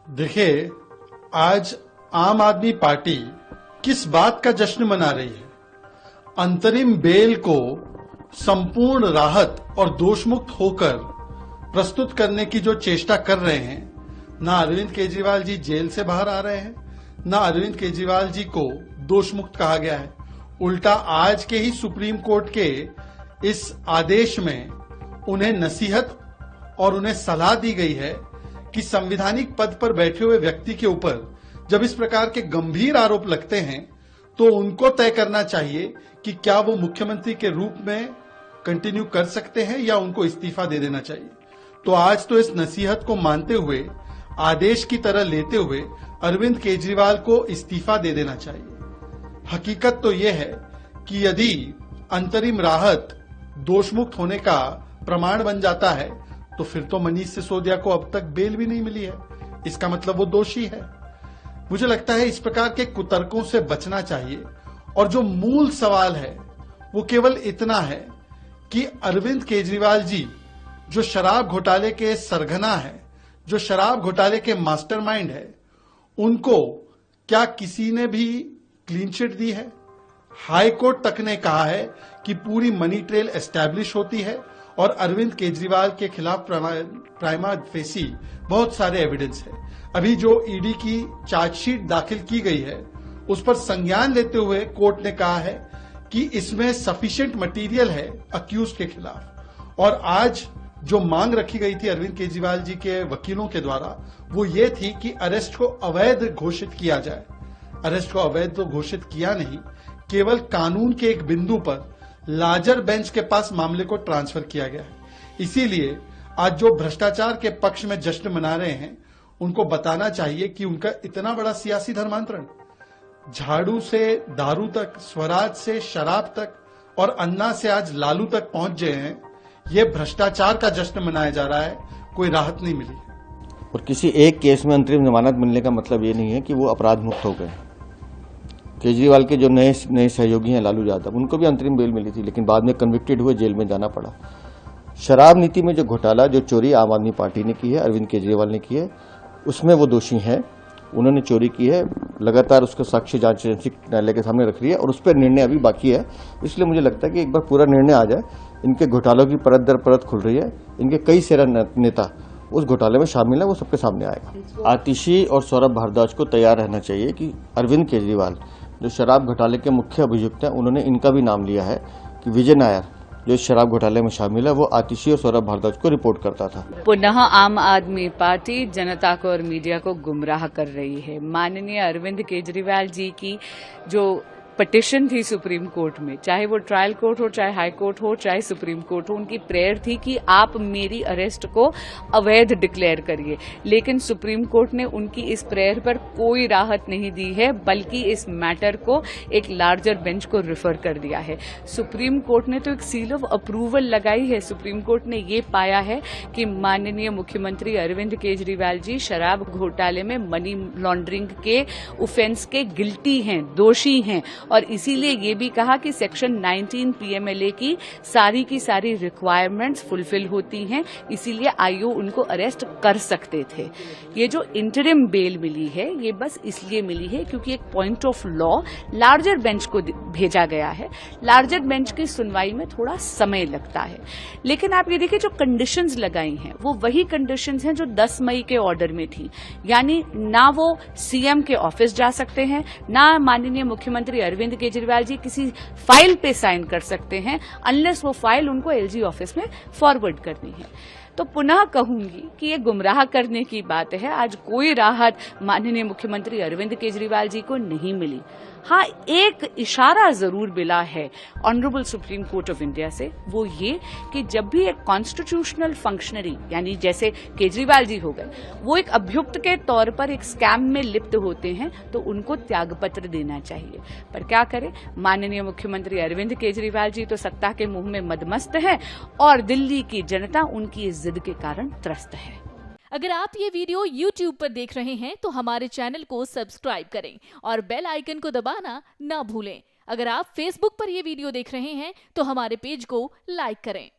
देखिए, आज आम आदमी पार्टी किस बात का जश्न मना रही है? अंतरिम बेल को संपूर्ण राहत और दोषमुक्त होकर प्रस्तुत करने की जो चेष्टा कर रहे हैं, ना अरविंद केजरीवाल जी जेल से बाहर आ रहे हैं, ना अरविंद केजरीवाल जी को दोषमुक्त कहा गया है। उल्टा आज के ही सुप्रीम कोर्ट के इस आदेश में उन्हें नसीहत और उन्हें सलाह दी गई है कि संवैधानिक पद पर बैठे हुए व्यक्ति के ऊपर जब इस प्रकार के गंभीर आरोप लगते हैं तो उनको तय करना चाहिए कि क्या वो मुख्यमंत्री के रूप में कंटिन्यू कर सकते हैं या उनको इस्तीफा दे देना चाहिए। तो आज तो इस नसीहत को मानते हुए, आदेश की तरह लेते हुए अरविंद केजरीवाल को इस्तीफा दे देना चाहिए। हकीकत तो यह है कि यदि अंतरिम राहत दोषमुक्त होने का प्रमाण बन जाता है तो फिर तो मनीष सिसोदिया को अब तक बेल भी नहीं मिली है। इसका मतलब वो दोषी है। मुझे लगता है इस प्रकार के कुतर्कों से बचना चाहिए और जो मूल सवाल है वो केवल इतना है कि अरविंद केजरीवाल जी जो शराब घोटाले के सरगना है, जो शराब घोटाले के मास्टरमाइंड है, उनको क्या किसी ने भी क्लीन चिट दी है? हाई कोर्ट तक ने कहा है कि पूरी मनी ट्रेल एस्टैब्लिश होती है और अरविंद केजरीवाल के खिलाफ प्राइमा फेसी बहुत सारे एविडेंस है। अभी जो ईडी की चार्जशीट दाखिल की गई है उस पर संज्ञान लेते हुए कोर्ट ने कहा है कि इसमें सफिशिएंट मटेरियल है अक्यूज के खिलाफ। और आज जो मांग रखी गई थी अरविंद केजरीवाल जी के वकीलों के द्वारा वो ये थी कि अरेस्ट को अवैध घोषित किया जाए। अरेस्ट को अवैध तो घोषित किया नहीं, केवल कानून के एक बिंदु पर लार्जर बेंच के पास मामले को ट्रांसफर किया गया है। इसीलिए आज जो भ्रष्टाचार के पक्ष में जश्न मना रहे हैं उनको बताना चाहिए कि उनका इतना बड़ा सियासी धर्मांतरण, झाड़ू से दारू तक, स्वराज से शराब तक और अन्ना से आज लालू तक पहुंच गए हैं। ये भ्रष्टाचार का जश्न मनाया जा रहा है, कोई राहत नहीं मिली। और किसी एक केस में अंतरिम जमानत मिलने का मतलब ये नहीं है कि वो अपराध मुक्त हो गए। केजरीवाल के जो नए सहयोगी हैं लालू यादव, उनको भी अंतरिम बेल मिली थी लेकिन बाद में कन्विक्टेड हुए, जेल में जाना पड़ा। शराब नीति में जो घोटाला, जो चोरी आम आदमी पार्टी ने की है, अरविंद केजरीवाल ने की है, उसमें वो दोषी हैं। उन्होंने चोरी की है, लगातार उसका साक्ष्य जांच एजेंसी न्यायालय के सामने रख रही है और उस पर निर्णय अभी बाकी है। इसलिए मुझे लगता है कि एक बार पूरा निर्णय आ जाए। इनके घोटालों की परत दर परत खुल रही है, इनके कई सेरा नेता उस घोटाले में शामिल है, वो सबके सामने आएगा। आतिशी और सौरभ भारद्वाज को तैयार रहना चाहिए कि अरविंद केजरीवाल जो शराब घोटाले के मुख्य अभियुक्त हैं, उन्होंने इनका भी नाम लिया है कि विजय नायर जो इस शराब घोटाले में शामिल है वो आतिशी और सौरभ भारद्वाज को रिपोर्ट करता था। पुनः आम आदमी पार्टी जनता को और मीडिया को गुमराह कर रही है। माननीय अरविंद केजरीवाल जी की जो पिटिशन थी सुप्रीम कोर्ट में, चाहे वो ट्रायल कोर्ट हो, चाहे हाई कोर्ट हो, चाहे सुप्रीम कोर्ट हो, उनकी प्रेयर थी कि आप मेरी अरेस्ट को अवैध डिक्लेयर करिए। लेकिन सुप्रीम कोर्ट ने उनकी इस प्रेयर पर कोई राहत नहीं दी है, बल्कि इस मैटर को एक लार्जर बेंच को रिफर कर दिया है। सुप्रीम कोर्ट ने तो एक सील ऑफ अप्रूवल लगाई है। सुप्रीम कोर्ट ने ये पाया है कि माननीय मुख्यमंत्री अरविंद केजरीवाल जी शराब घोटाले में मनी लॉन्ड्रिंग के ऑफेंस के गिल्टी हैं, दोषी हैं, और इसीलिए ये भी कहा कि सेक्शन 19 पीएमएलए की सारी रिक्वायरमेंट्स फुलफिल होती हैं, इसीलिए आईओ उनको अरेस्ट कर सकते थे। ये जो इंटरिम बेल मिली है ये बस इसलिए मिली है क्योंकि एक point of law larger bench को भेजा गया है। लार्जर बेंच की सुनवाई में थोड़ा समय लगता है, लेकिन आप ये देखिए जो कंडीशंस लगाई हैं वो वही कंडीशंस हैं जो 10 मई के ऑर्डर में थी। यानी ना वो सीएम के ऑफिस जा सकते हैं, ना माननीय मुख्यमंत्री अरविंद केजरीवाल जी किसी फाइल पे साइन कर सकते हैं अनलेस वो फाइल उनको एलजी ऑफिस में फॉरवर्ड करनी है। तो पुनः कहूंगी कि ये गुमराह करने की बात है। आज कोई राहत माननीय मुख्यमंत्री अरविंद केजरीवाल जी को नहीं मिली। हाँ, एक इशारा जरूर मिला है honourable supreme court of India से, वो ये कि जब भी एक कॉन्स्टिट्यूशनल फंक्शनरी यानी जैसे केजरीवाल जी हो गए, वो एक अभियुक्त के तौर पर एक स्कैम में लिप्त होते हैं तो उनको त्यागपत्र देना चाहिए। पर क्या करें, माननीय मुख्यमंत्री अरविंद केजरीवाल जी तो सत्ता के मुंह में मदमस्त हैं और दिल्ली की जनता उनकी इस जिद के कारण त्रस्त है। अगर आप ये वीडियो YouTube पर देख रहे हैं तो हमारे चैनल को सब्सक्राइब करें और बेल आइकन को दबाना ना भूलें। अगर आप Facebook पर ये वीडियो देख रहे हैं तो हमारे पेज को लाइक करें।